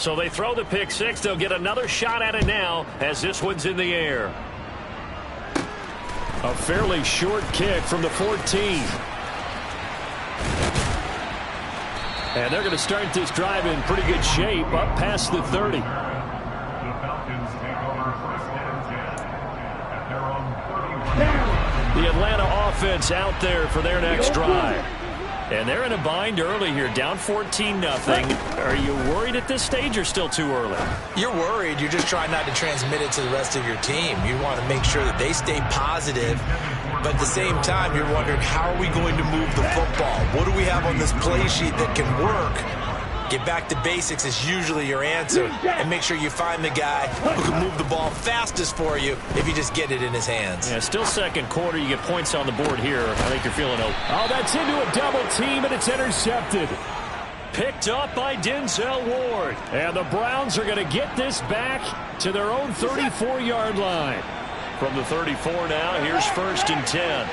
So they throw the pick six. They'll get another shot at it now as this one's in the air. A fairly short kick from the 14. And they're going to start this drive in pretty good shape up past the 30. The Atlanta offense out there for their next drive. And they're in a bind early here, down 14-0. Are you worried at this stage or still too early? You're worried. You're just trying not to transmit it to the rest of your team. You want to make sure that they stay positive. But at the same time, you're wondering, how are we going to move the football? What do we have on this play sheet that can work? Get back to basics is usually your answer. And make sure you find the guy who can move the ball fastest for you if you just get it in his hands. Yeah, still second quarter. You get points on the board here. I think you're feeling open. Oh, that's into a double team, and it's intercepted. Picked up by Denzel Ward. And the Browns are going to get this back to their own 34-yard line. From the 34 now, here's 1st and 10.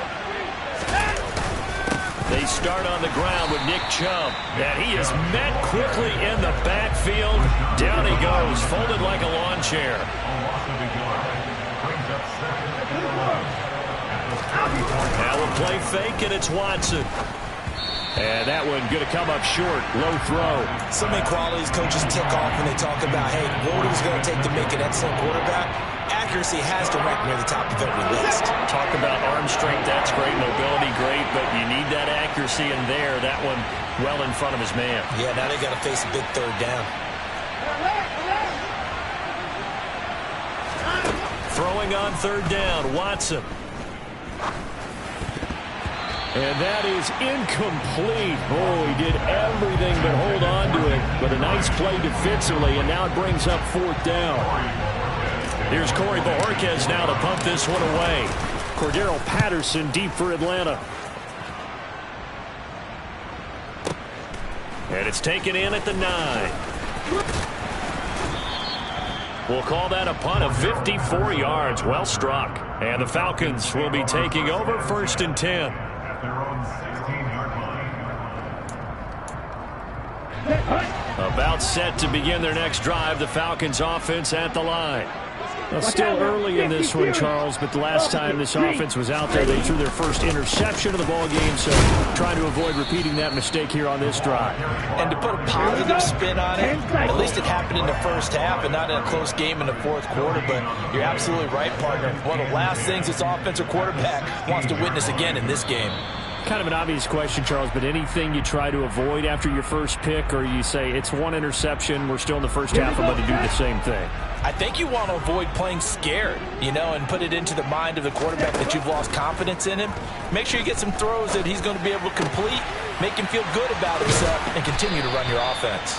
They start on the ground with Nick Chubb. And he is met quickly in the backfield. Down he goes, folded like a lawn chair. Now we'll play fake, and it's Watson. And that one going to come up short. Low throw. So many qualities coaches tick off when they talk about, hey, what is it going to take to make an excellent quarterback? Accuracy has to rank near the top of every list. Talk about arm strength, that's great. Mobility, great. But you need that accuracy in there. That one well in front of his man. Yeah, now they got to face a big third down. Throwing on third down, Watson. And that is incomplete. Oh, he did everything but hold on to it. But a nice play defensively, and now it brings up 4th down. Here's Corey Bojorquez now to pump this one away. Cordero Patterson deep for Atlanta. And it's taken in at the 9. We'll call that a punt of 54 yards. Well struck. And the Falcons will be taking over 1st and 10. About set to begin their next drive. The Falcons offense at the line. Well, still early in this one, Charles, but the last time this offense was out there, they threw their first interception of the ball game, so trying to avoid repeating that mistake here on this drive. And to put a positive spin on it, at least it happened in the first half and not in a close game in the 4th quarter, but you're absolutely right, partner. One of the last things this offensive quarterback wants to witness again in this game. Kind of an obvious question, Charles, but anything you try to avoid after your first pick, or you say it's one interception, we're still in the first half, I'm going to do the same thing? I think you want to avoid playing scared, and put it into the mind of the quarterback that you've lost confidence in him. Make sure you get some throws that he's going to be able to complete, make him feel good about himself, and continue to run your offense.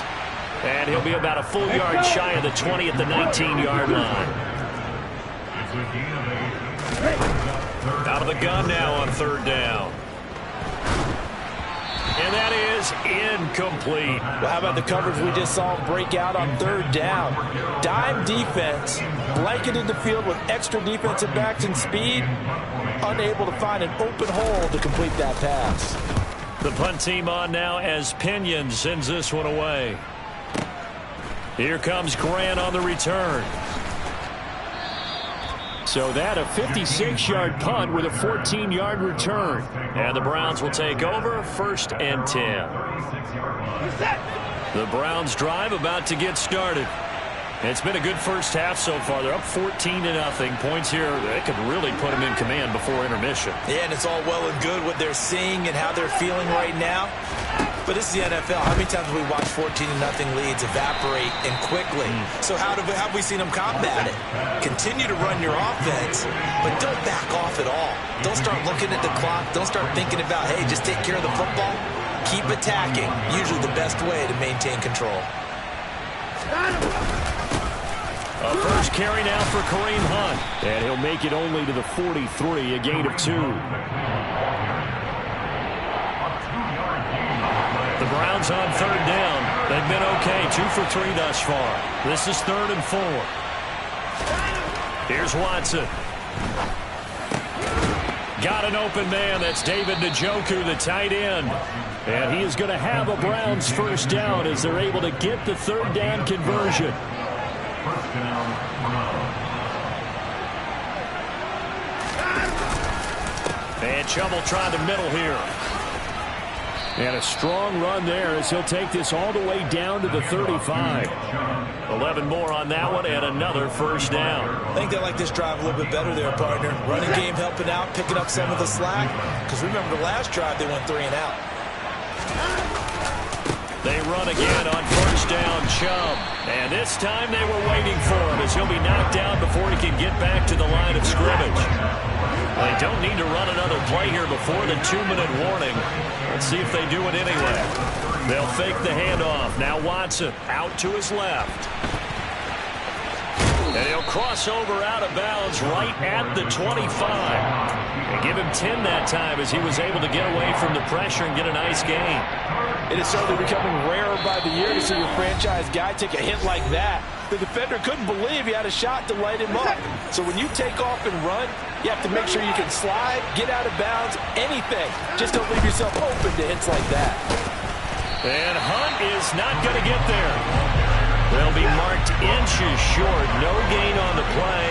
And he'll be about a full yard shy of the 20 at the 19-yard line. Out of the gun now on 3rd down. And that is incomplete. Well, how about the coverage we just saw break out on 3rd down? Dime defense, blanketed the field with extra defensive backs and speed, unable to find an open hole to complete that pass. The punt team on now as Pinion sends this one away. Here comes Grant on the return. So that a 56-yard punt with a 14-yard return. And the Browns will take over 1st and 10. The Browns drive about to get started. It's been a good first half so far. They're up 14-0. Points here that could really put them in command before intermission. Yeah, and it's all well and good what they're seeing and how they're feeling right now. But this is the NFL. How many times have we watched 14-0 leads evaporate and quickly? So how have we seen them combat it? Continue to run your offense, but don't back off at all. Don't start looking at the clock. Don't start thinking about, hey, just take care of the football. Keep attacking. Usually the best way to maintain control. A first carry now for Kareem Hunt. And he'll make it only to the 43, a gain of 2. The Browns on 3rd down. They've been okay, 2 for 3 thus far. This is 3rd and 4. Here's Watson. Got an open man. That's David Njoku, the tight end. And he is going to have a Browns first down as they're able to get the third down conversion. First down, Browns. And Chubb will try the middle here. And a strong run there as he'll take this all the way down to the 35. 11 more on that one and another first down. I think they like this drive a little bit better there, partner. Running game helping out, picking up some of the slack. Because remember the last drive they went 3 and out. They run again on first down, Chubb. And this time they were waiting for him as he'll be knocked down before he can get back to the line of scrimmage. They don't need to run another play here before the 2-minute warning. Let's see if they do it anyway. They'll fake the handoff. Now Watson out to his left. And he'll cross over out of bounds right at the 25. And give him 10 that time as he was able to get away from the pressure and get a nice gain. It is certainly becoming rarer by the year to see your franchise guy take a hit like that. The defender couldn't believe he had a shot to light him up. So when you take off and run, you have to make sure you can slide, get out of bounds, anything. Just don't leave yourself open to hits like that. And Hunt is not going to get there. They'll be marked inches short. No gain on the play,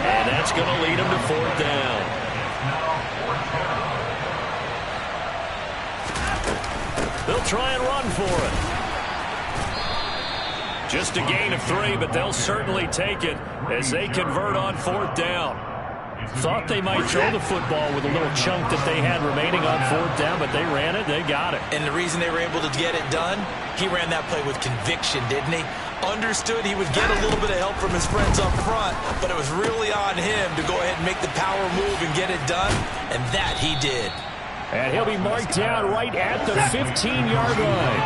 and that's going to lead him to fourth down. They'll try and run for it. Just a gain of 3, but they'll certainly take it as they convert on fourth down. Thought they might throw the football with a little chunk that they had remaining on fourth down, but they ran it, they got it. And the reason they were able to get it done, he ran that play with conviction, didn't he? Understood he would get a little bit of help from his friends up front, but it was really on him to go ahead and make the power move and get it done, and that he did. And he'll be marked down right at the 15-yard line.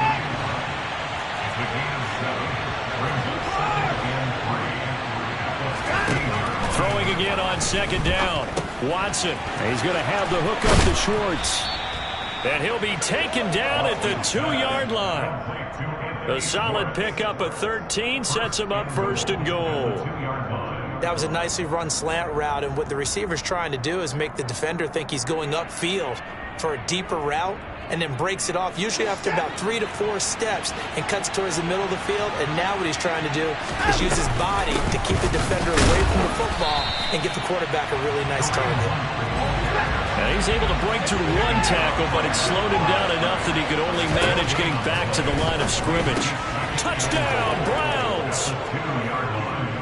Throwing again on second down. Watson. He's going to have the hook up to Schwartz. And he'll be taken down at the 2-yard line. A solid pickup of 13 sets him up first and goal. That was a nicely run slant route, and what the receiver's trying to do is make the defender think he's going upfield for a deeper route, and then breaks it off, usually after about 3 to 4 steps, and cuts towards the middle of the field. And now what he's trying to do is use his body to keep the defender away from the football and get the quarterback a really nice target. Now he's able to break through one tackle, but it slowed him down enough that he could only manage getting back to the line of scrimmage. Touchdown, Browns!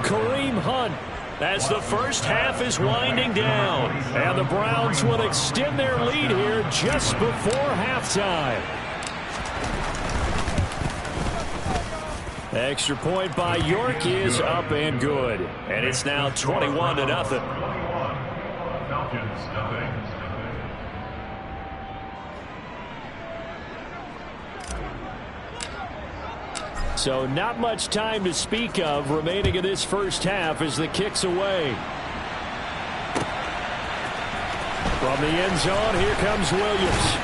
Kareem Hunt, as the first half is winding down. And the Browns will extend their lead here just before halftime. Extra point by York is up and good. And it's now 21-0. So not much time to speak of remaining in this first half as the kick's away. From the end zone, here comes Williams.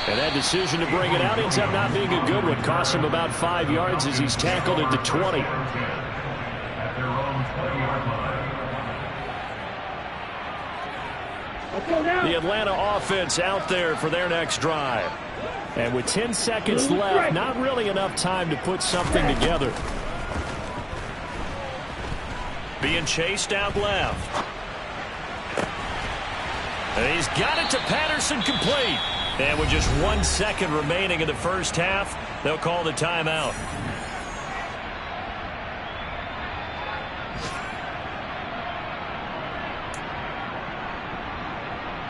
And that decision to bring it out ends up not being a good one. Costs him about 5 yards as he's tackled at the 20. The Atlanta offense out there for their next drive. And with 10 seconds left, not really enough time to put something together. Being chased out left. And he's got it to Patterson, complete. And with just 1 second remaining in the first half, they'll call the timeout.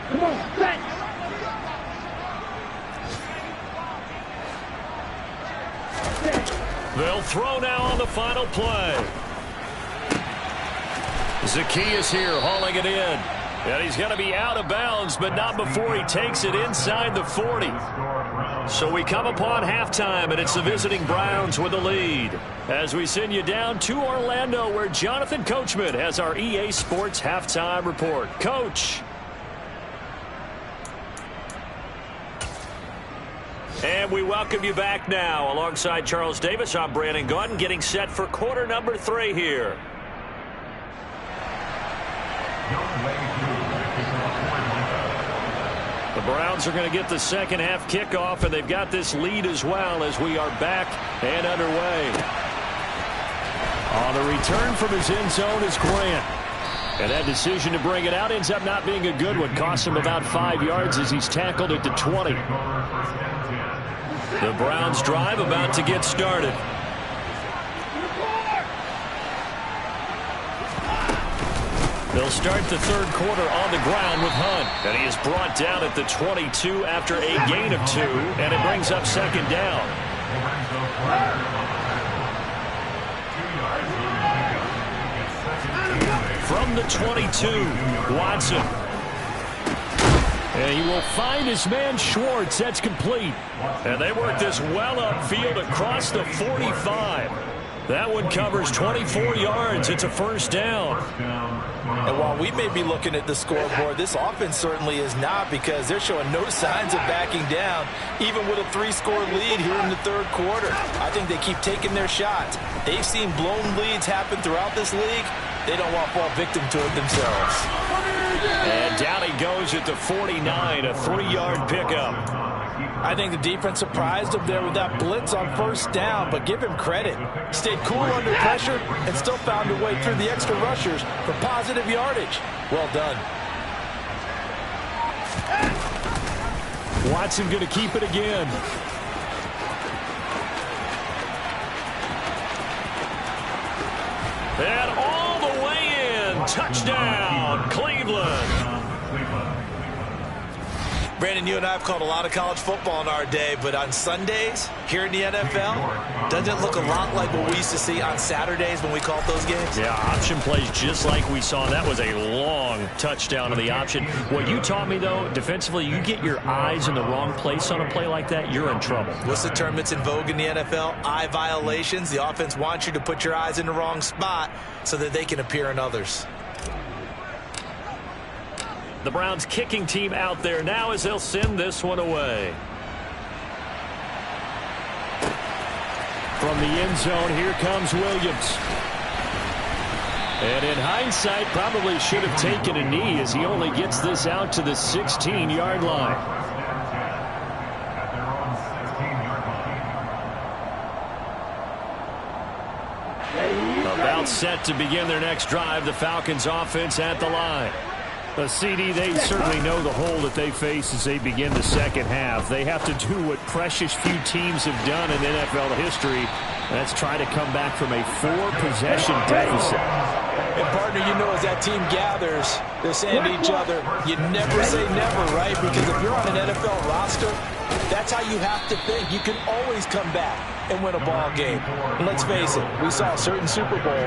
Come on, set. They'll throw now on the final play. Zaccheaus here hauling it in. And he's going to be out of bounds, but not before he takes it inside the 40. So we come upon halftime, and it's the visiting Browns with the lead. As we send you down to Orlando, where Jonathan Coachman has our EA Sports halftime report. Coach. And we welcome you back now. Alongside Charles Davis, I'm Brandon Gaudin, getting set for quarter number 3 here. The Browns are going to get the second half kickoff, and they've got this lead as well as we are back and underway. On the return from his end zone is Grant. And that decision to bring it out ends up not being a good one. Costs him about 5 yards as he's tackled at the 20. The Browns drive about to get started. They'll start the third quarter on the ground with Hunt. And he is brought down at the 22 after a gain of 2. And it brings up second down. From the 22, Watson. And he will find his man Schwartz. That's complete. And they work this well upfield across the 45. That one covers 24 yards. It's a first down. And while we may be looking at the scoreboard, this offense certainly is not, because they're showing no signs of backing down, even with a 3-score lead here in the third quarter. I think they keep taking their shots. They've seen blown leads happen throughout this league. They don't want to fall victim to it themselves. And down he goes at the 49, a 3-yard pickup. I think the defense surprised him there with that blitz on first down, but give him credit. Stayed cool under pressure and still found a way through the extra rushers for positive yardage. Well done. Watson going to keep it again. And all the way in. Touchdown, Cleveland. Brandon, you and I have called a lot of college football in our day, but on Sundays here in the NFL, doesn't it look a lot like what we used to see on Saturdays when we called those games? Yeah, option plays just like we saw. That was a long touchdown on the option. What you taught me, though, defensively, you get your eyes in the wrong place on a play like that, you're in trouble. What's the term that's in vogue in the NFL? Eye violations. The offense wants you to put your eyes in the wrong spot so that they can appear in others. The Browns kicking team out there now as they'll send this one away. From the end zone, here comes Williams. And in hindsight, probably should have taken a knee as he only gets this out to the 16-yard line. About set to begin their next drive, the Falcons offense at the line. A CD, they certainly know the hole that they face as they begin the second half. They have to do what precious few teams have done in NFL history. That's try to come back from a 4-possession deficit. And, partner, you know, as that team gathers, they're saying to each other, you never say never, right? Because if you're on an NFL roster, that's how you have to think. You can always come back and win a ball game. And let's face it, we saw a certain Super Bowl,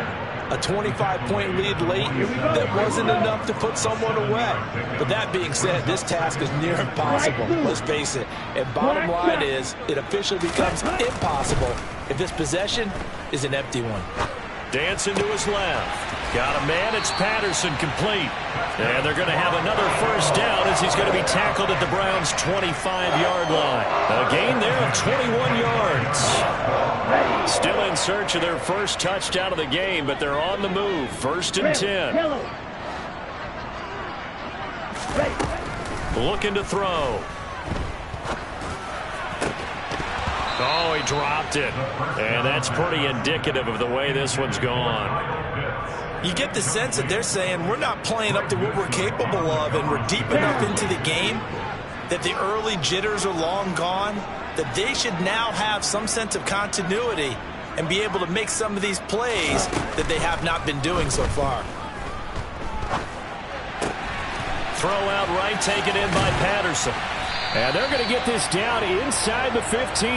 a 25-point lead late that wasn't enough to put someone away. But that being said, this task is near impossible. Let's face it. And bottom line is, it officially becomes impossible if this possession is an empty one. Dancing to his left. Got a man. It's Patterson complete. And they're going to have another first down as he's going to be tackled at the Browns' 25-yard line. A gain there of 21 yards. Still in search of their first touchdown of the game, but they're on the move. 1st and 10. Looking to throw. Oh, he dropped it. And that's pretty indicative of the way this one's gone. You get the sense that they're saying we're not playing up to what we're capable of, and we're deep enough into the game that the early jitters are long gone, that they should now have some sense of continuity and be able to make some of these plays that they have not been doing so far. Throw out right, taken in by Patterson. And they're going to get this down inside the 15.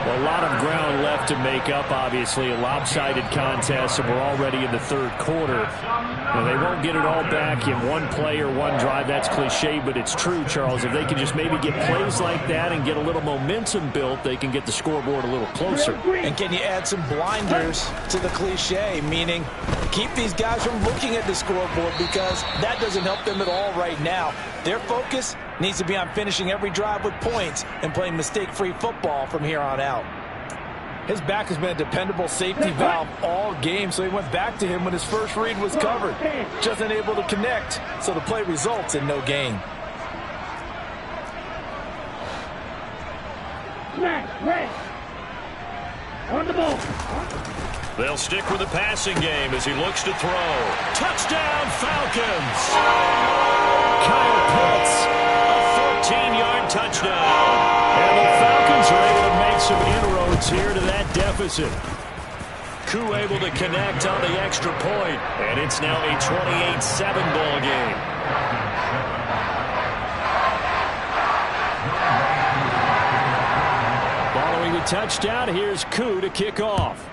A lot of ground left to make up, obviously. A lopsided contest, and we're already in the third quarter. And they won't get it all back in one play or one drive. That's cliche, but it's true, Charles. If they can just maybe get plays like that and get a little momentum built, they can get the scoreboard a little closer. And can you add some blinders to the cliche, meaning keep these guys from looking at the scoreboard, because that doesn't help them at all right now. Their focus needs to be on finishing every drive with points and playing mistake-free football from here on out. His back has been a dependable safety valve all game, so he went back to him when his first read was covered. Just unable to connect, so the play results in no gain. On the ball. They'll stick with the passing game as he looks to throw. Touchdown, Falcons! Kyle Pitts, a 14-yard touchdown. And the Falcons are able to make some inroads here to that deficit. Koo able to connect on the extra point, and it's now a 28-7 ball game. Following the touchdown, here's Koo to kick off.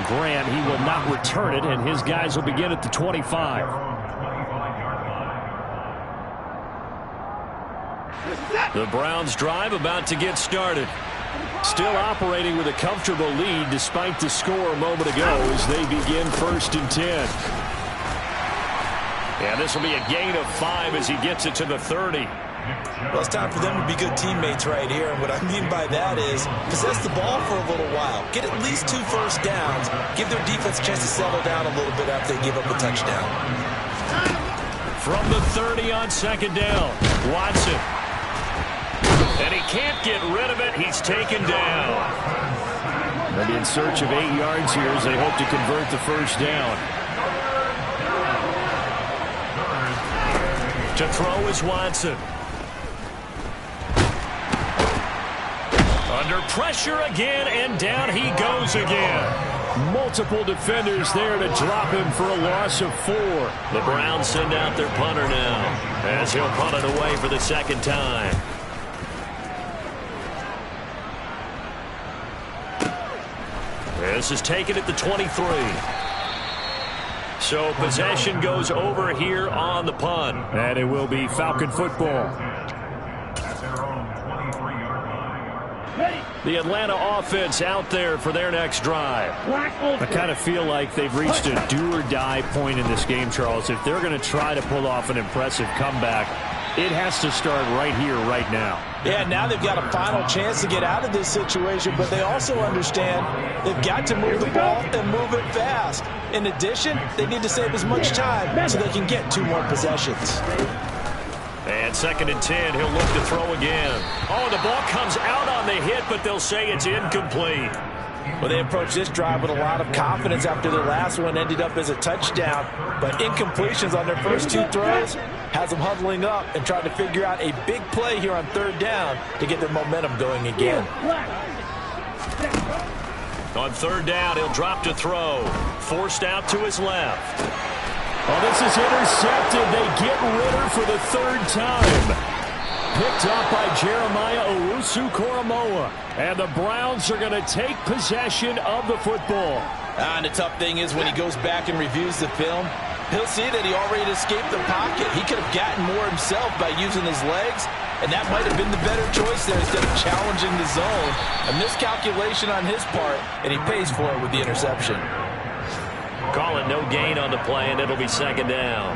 Graham, he will not return it, and his guys will begin at the 25. The Browns drive about to get started. Still operating with a comfortable lead despite the score a moment ago as they begin 1st and 10. And this will be a gain of 5 as he gets it to the 30. Well, it's time for them to be good teammates right here. And what I mean by that is possess the ball for a little while. Get at least 2 first downs. Give their defense a chance to settle down a little bit after they give up a touchdown. From the 30 on 2nd down, Watson. And he can't get rid of it. He's taken down. They'll be in search of 8 yards here as they hope to convert the 1st down. To throw is Watson. Under pressure again, and down he goes again. Multiple defenders there to drop him for a loss of 4. The Browns send out their punter now as he'll punt it away for the 2nd time. This is taken at the 23. So possession goes over here on the punt. And it will be Falcon football. The Atlanta offense out there for their next drive. I kind of feel like they've reached a do-or-die point in this game, Charles. If they're going to try to pull off an impressive comeback, it has to start right here, right now. Yeah, now they've got a final chance to get out of this situation, but they also understand they've got to move the ball and move it fast. In addition, they need to save as much time so they can get 2 more possessions. And 2nd and 10, he'll look to throw again. Oh, the ball comes out on the hit, but they'll say it's incomplete. Well, they approached this drive with a lot of confidence after their last one ended up as a touchdown. But incompletions on their first 2 throws has them huddling up and trying to figure out a big play here on 3rd down to get their momentum going again. On 3rd down, he'll drop to throw. Forced out to his left. Oh, this is intercepted. They get Ritter for the 3rd time. Picked up by Jeremiah Owusu-Koramoah. And the Browns are going to take possession of the football. And the tough thing is when he goes back and reviews the film, he'll see that he already escaped the pocket. He could have gotten more himself by using his legs, and that might have been the better choice there instead of challenging the zone. A miscalculation on his part, and he pays for it with the interception. Call it no gain on the play, and it'll be 2nd down.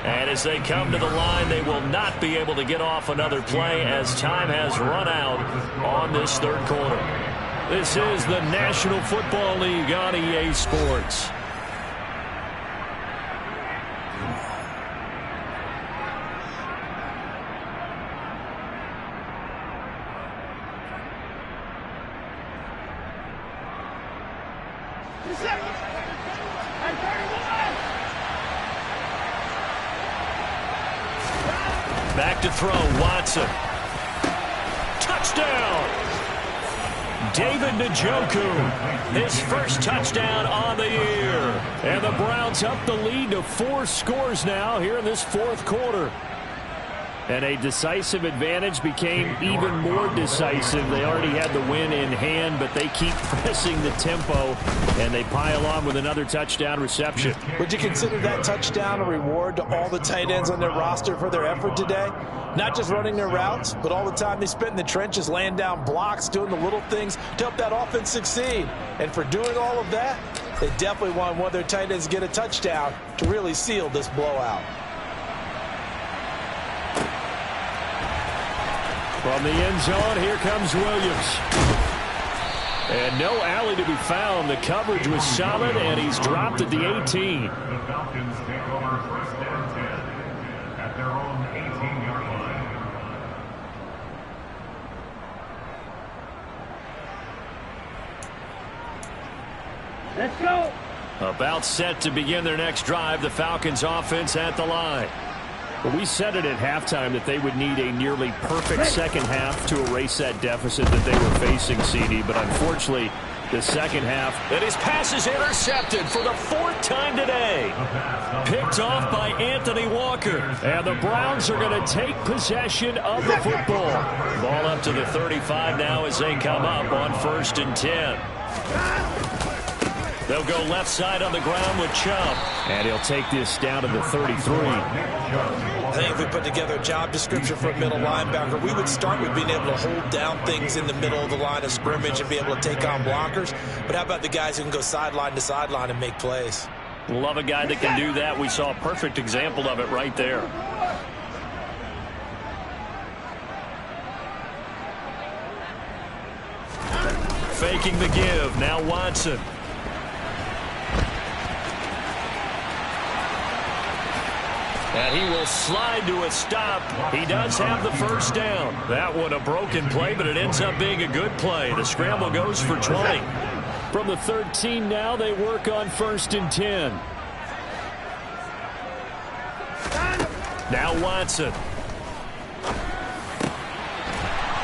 And as they come to the line, they will not be able to get off another play as time has run out on this 3rd quarter. This is the National Football League on EA Sports. Back to throw, Watson. Touchdown! David Njoku, his first touchdown on the year. And the Browns up the lead to 4 scores now here in this 4th quarter. And a decisive advantage became even more decisive. They already had the win in hand, but they keep pressing the tempo, and they pile on with another touchdown reception. Would you consider that touchdown a reward to all the tight ends on their roster for their effort today? Not just running their routes, but all the time they spent in the trenches laying down blocks, doing the little things to help that offense succeed. And for doing all of that, they definitely want one of their tight ends to get a touchdown to really seal this blowout. From the end zone, here comes Williams. And no alley to be found. The coverage was solid, and he's dropped at the 18. The Falcons take over first and 10 at their own 18-yard line. Let's go. About set to begin their next drive, the Falcons offense at the line. Well, we said it at halftime that they would need a nearly perfect second half to erase that deficit that they were facing, CD. But unfortunately, the second half, and his pass is intercepted for the fourth time today. Picked off by Anthony Walker. And the Browns are going to take possession of the football. Ball up to the 35 now as they come up on 1st and 10. They'll go left side on the ground with Chubb. And he'll take this down to the 33. I think if we put together a job description for a middle linebacker, we would start with being able to hold down things in the middle of the line of scrimmage and be able to take on blockers. But how about the guys who can go sideline to sideline and make plays? Love a guy that can do that. We saw a perfect example of it right there. Faking the give. Now Watson. And he will slide to a stop. He does have the first down. That one a broken play, but it ends up being a good play. The scramble goes for 20. From the 13 now, they work on 1st and 10. Now Watson.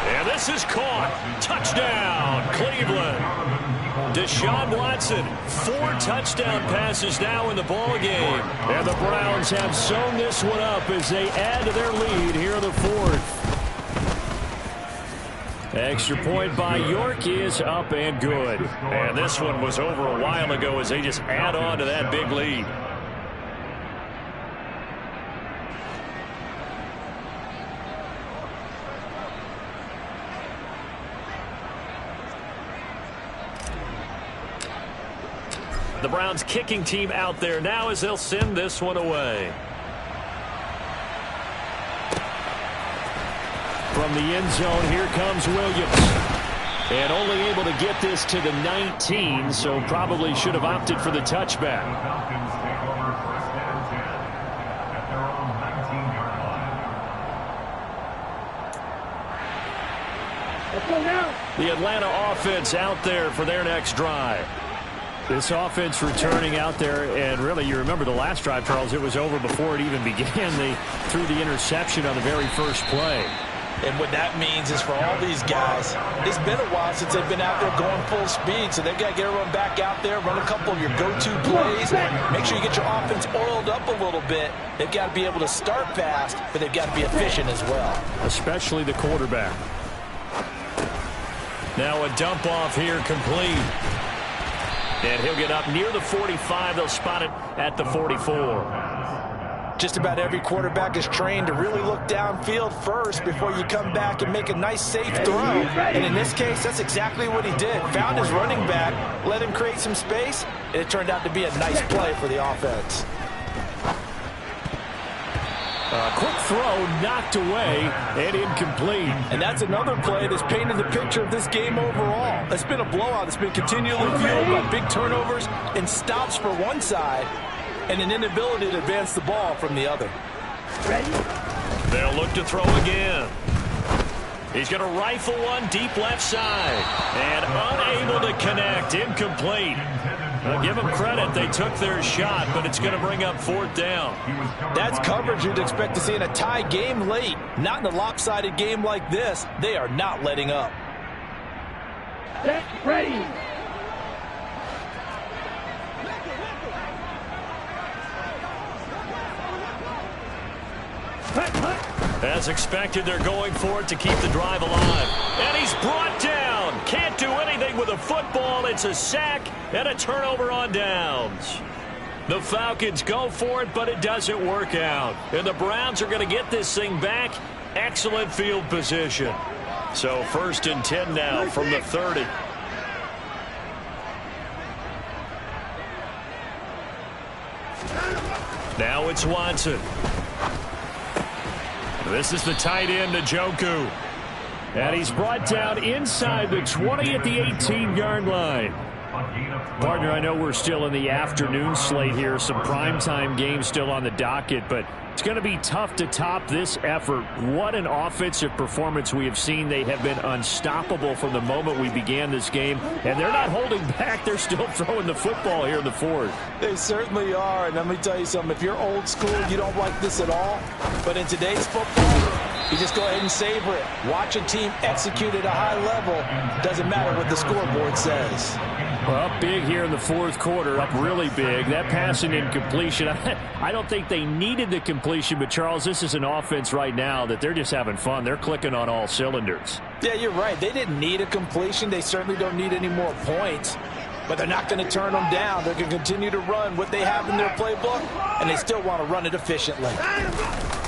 And this is caught. Touchdown, Cleveland. Deshaun Watson, 4 touchdown passes now in the ball game. And the Browns have sewn this one up as they add to their lead here in the 4th. Extra point by York is up and good. And this one was over a while ago as they just add on to that big lead. The Browns kicking team out there now as they'll send this one away. From the end zone, here comes Williams. And only able to get this to the 19, so probably should have opted for the touchback. Falcons take over first and 10 at their own 19-yard line. Let's go now. The Atlanta offense out there for their next drive. This offense returning out there, and really, you remember the last drive, Charles, it was over before it even began. They threw the interception on the very first play. And what that means is for all these guys, it's been a while since they've been out there going full speed, so they've got to get everyone back out there, run a couple of your go-to plays, make sure you get your offense oiled up a little bit. They've got to be able to start fast, but they've got to be efficient as well. Especially the quarterback. Now a dump off here complete. And he'll get up near the 45. They'll spot it at the 44. Just about every quarterback is trained to really look downfield first before you come back and make a nice, safe throw. And in this case, that's exactly what he did. Found his running back, let him create some space, and it turned out to be a nice play for the offense. A quick throw knocked away and incomplete. And that's another play that's painted the picture of this game overall. It's been a blowout. It's been continually fueled by big turnovers and stops for one side and an inability to advance the ball from the other. Ready? They'll look to throw again. He's going to rifle one deep left side. And unable to connect. Incomplete. I'll give them credit. They took their shot, but it's going to bring up 4th down. That's coverage you'd expect to see in a tie game late. Not in a lopsided game like this. They are not letting up. Set, ready. As expected, they're going for it to keep the drive alive. And he's brought down. Can't do anything with a football. It's a sack and a turnover on downs. The Falcons go for it, but it doesn't work out. And the Browns are going to get this thing back. Excellent field position. So 1st and 10 now from the 30. Now it's Watson. This is the tight end, Njoku. And he's brought down inside the 20 at the 18-yard line. Partner, I know we're still in the afternoon slate here. Some primetime games still on the docket, but it's going to be tough to top this effort. What an offensive performance we have seen. They have been unstoppable from the moment we began this game, and they're not holding back. They're still throwing the football here in the fourth. They certainly are, and let me tell you something. If you're old school, you don't like this at all. But in today's football, you just go ahead and savor it. Watch a team execute at a high level. Doesn't matter what the scoreboard says. Well, up big here in the fourth quarter, up really big. That passing incompletion, I don't think they needed the completion, but Charles, this is an offense right now that they're just having fun. They're clicking on all cylinders. Yeah, you're right. They didn't need a completion. They certainly don't need any more points, but they're not going to turn them down. They're going to continue to run what they have in their playbook, and they still want to run it efficiently.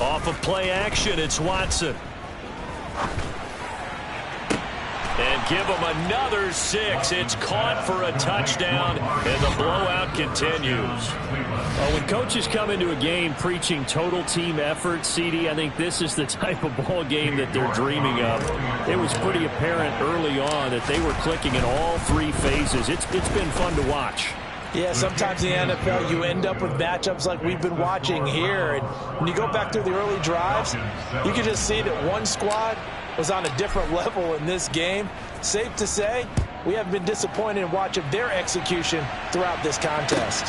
Off of play action, it's Watson. And give them another 6. It's caught for a touchdown, and the blowout continues. When coaches come into a game preaching total team effort, CD, I think this is the type of ball game that they're dreaming of. It was pretty apparent early on that they were clicking in all three phases. It's been fun to watch. Yeah, sometimes in the NFL you end up with matchups like we've been watching here. And when you go back through the early drives, you can just see that one squad was on a different level in this game. Safe to say, we haven't been disappointed in watching their execution throughout this contest.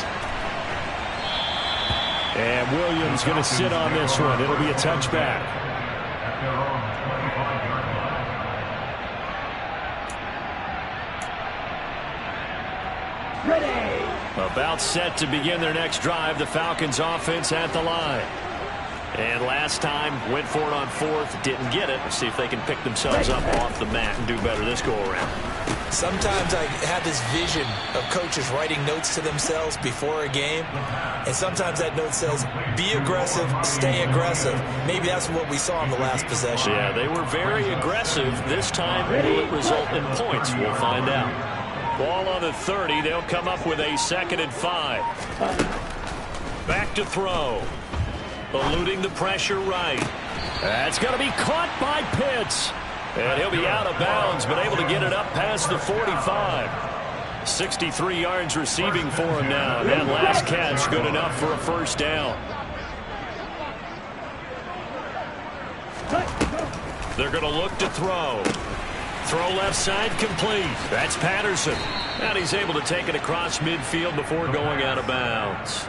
And Williams going to sit on this one. It'll be a touchback. Ready. About set to begin their next drive. The Falcons offense at the line. And last time, went for it on fourth, didn't get it. Let's see if they can pick themselves up off the mat and do better this go-around. Sometimes I have this vision of coaches writing notes to themselves before a game, and sometimes that note says, be aggressive, stay aggressive. Maybe that's what we saw in the last possession. Yeah, they were very aggressive. This time, will it result in points? We'll find out. Ball on the 30. They'll come up with a 2nd and 5. Back to throw. Eluding the pressure right. That's going to be caught by Pitts. And he'll be out of bounds, but able to get it up past the 45. 63 yards receiving for him now. That last catch good enough for a first down. They're going to look to throw. Throw left side complete. That's Patterson. And he's able to take it across midfield before going out of bounds.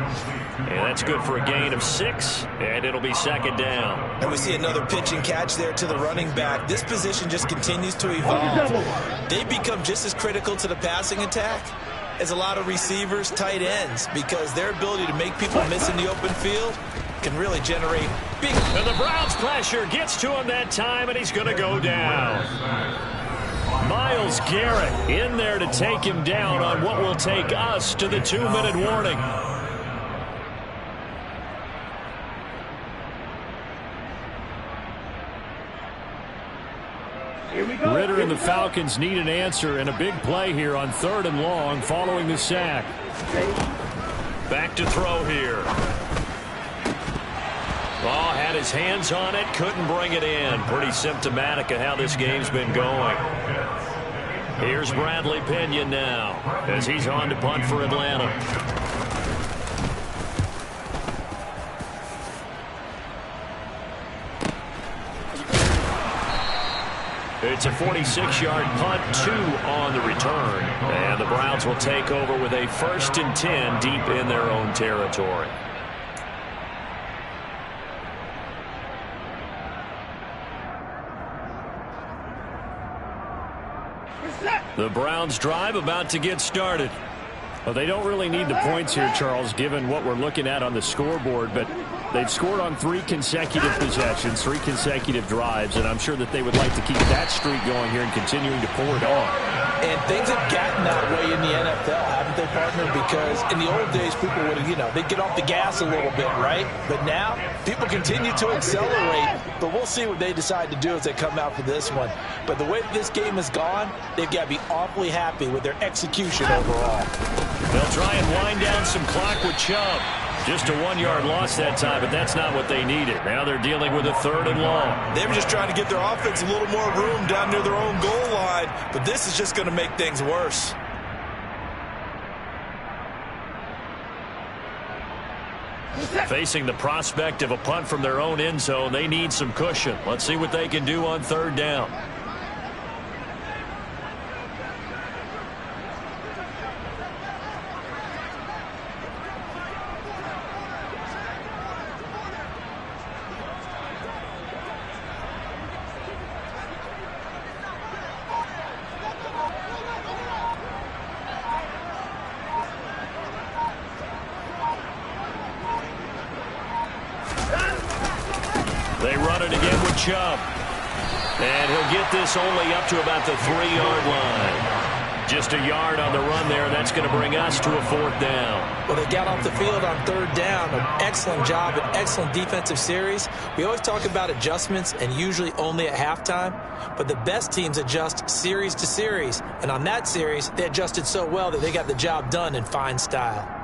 And that's good for a gain of 6, and it'll be 2nd down. And we see another pitch and catch there to the running back. This position just continues to evolve. They become just as critical to the passing attack as a lot of receivers, tight ends, because their ability to make people miss in the open field can really generate big. And the Browns pressure gets to him that time, and he's going to go down. Myles Garrett in there to take him down on what will take us to the 2-minute warning. Here we go. Ritter and the Falcons need an answer, and a big play here on 3rd and long following the sack. Back to throw here. Oh, had his hands on it, couldn't bring it in. Pretty symptomatic of how this game's been going. Here's Bradley Pinion now as he's on to punt for Atlanta. It's a 46-yard punt, 2 on the return. And the Browns will take over with a 1st and 10 deep in their own territory. The Browns drive about to get started. Well, they don't really need the points here, Charles, given what we're looking at on the scoreboard, but they've scored on 3 consecutive possessions, 3 consecutive drives, and I'm sure that they would like to keep that streak going here and continuing to pour it on. And things have gotten that way in the NFL, haven't they, partner? Because in the old days, people would have, they'd get off the gas a little bit, right? But now, people continue to accelerate, but we'll see what they decide to do as they come out for this one. But the way this game has gone, they've got to be awfully happy with their execution overall. They'll try and wind down some clock with Chubb. Just a 1-yard loss that time, but that's not what they needed. Now they're dealing with a 3rd and long. They were just trying to give their offense a little more room down near their own goal line, but this is just going to make things worse. Facing the prospect of a punt from their own end zone, they need some cushion. Let's see what they can do on 3rd down. They run it again with Chubb. And he'll get this only up to about the 3-yard line. Just a yard on the run there, and that's going to bring us to a 4th down. Well, they got off the field on 3rd down. An excellent job, an excellent defensive series. We always talk about adjustments, and usually only at halftime. But the best teams adjust series to series. And on that series, they adjusted so well that they got the job done in fine style.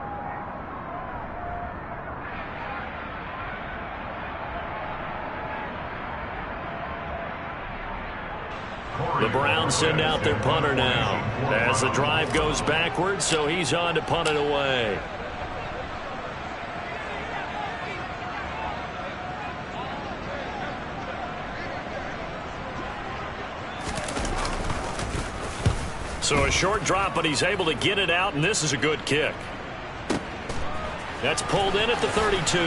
The Browns send out their punter now as the drive goes backwards, so he's on to punt it away. So a short drop, but he's able to get it out, and this is a good kick. That's pulled in at the 32.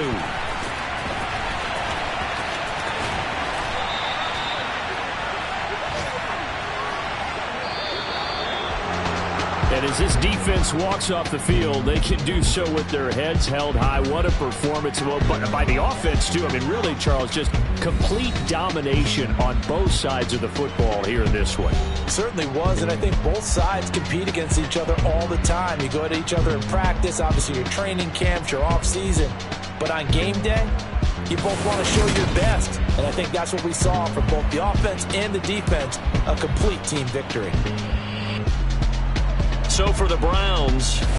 And as this defense walks off the field, they can do so with their heads held high. What a performance. Well, but by the offense, too. I mean, really, Charles, just complete domination on both sides of the football here in this one. Certainly was, and I think both sides compete against each other all the time. You go at each other in practice, obviously your training camps, your off-season. But on game day, you both want to show your best. And I think that's what we saw from both the offense and the defense, a complete team victory. So for the Browns,